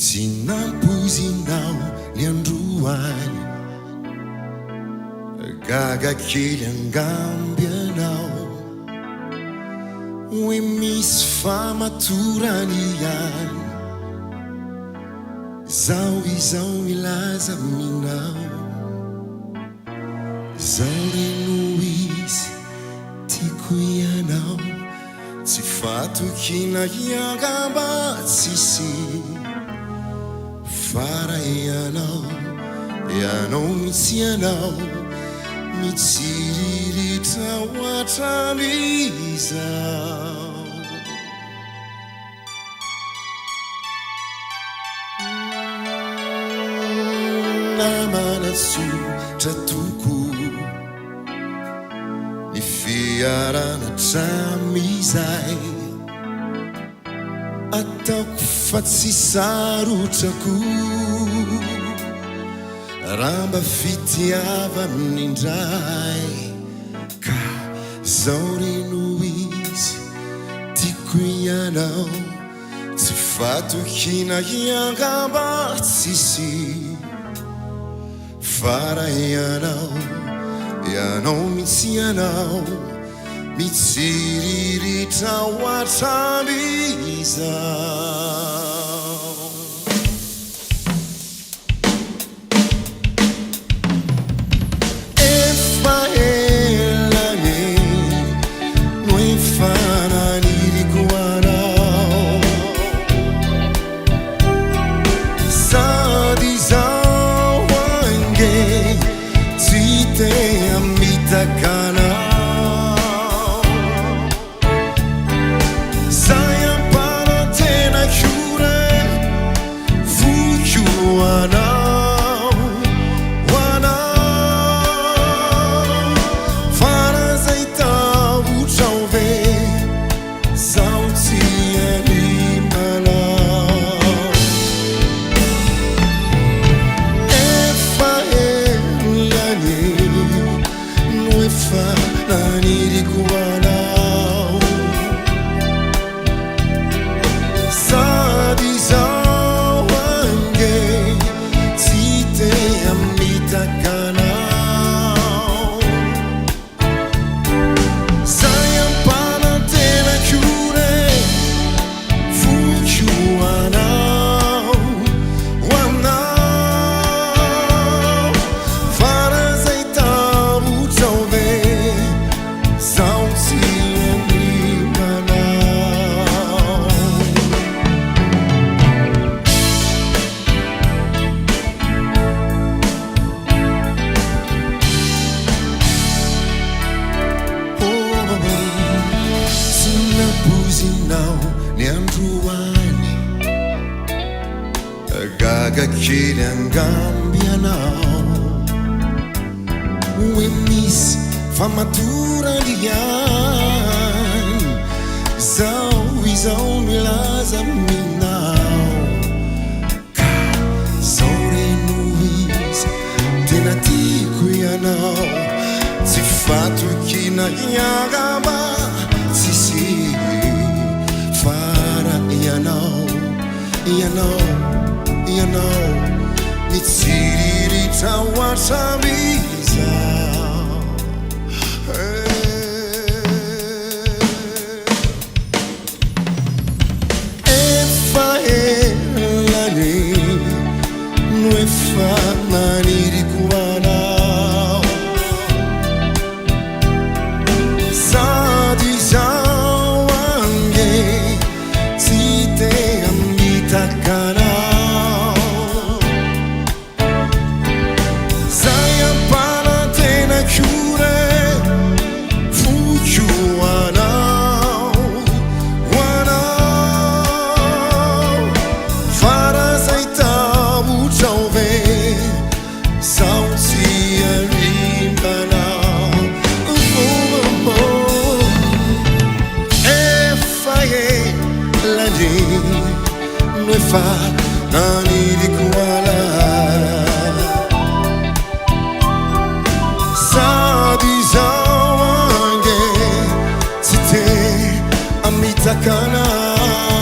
Tinampozinao ny androany, gaga kely angamby anao, hoe misy famatorany ihany. Izao milaza aminao, zao reno izy tiako ianao, tsy fatokina iangamba tsisy fara ianao, ianao mitsy ianao, mitsiriritra ohatran'izao. Namana tsotra toko ny fiarana hatramizay, ataoko fa tsy sarotrako raha mba fitiavana indray. Ka zao reno izy tiako ianao, tsy fatokina iangamba tsisy fara ianao, ianao mitsy ianao, mitsiriritra ohatran'izao. Efa elany no efa naniriko anao, sady zao ange tsy te hamitaka anao. Zay ampanantena kore voky anao, anao fara zay tahotra ho ve zao tsy animanao. Efa elany no efa naniriko anao, sady zao ange tsy te hamitaka anao. Zay ampanantena kore voky anao, anao fara zay tahotra ho ve zao tsy animanao. Tinampozinao ny androany, gaga kely angamby anao, hoe misy famatorany ihany. Izao milaza aminao, ka zao reno izy tena tiako ianao, tsy fatokina iangamba tsisy fara ianao, ianao, ianao, mitsiriritra ohatran'izao. Efa elany no efa naniriko anao, sady zao ange tsy te hamitaka anao. Zay ampanantena kore voky anao, anao fara zay tahotra ho ve zao tsy animanao. Efa elany no efa naniriko anao, sady zao ange tsy te hamitaka anao.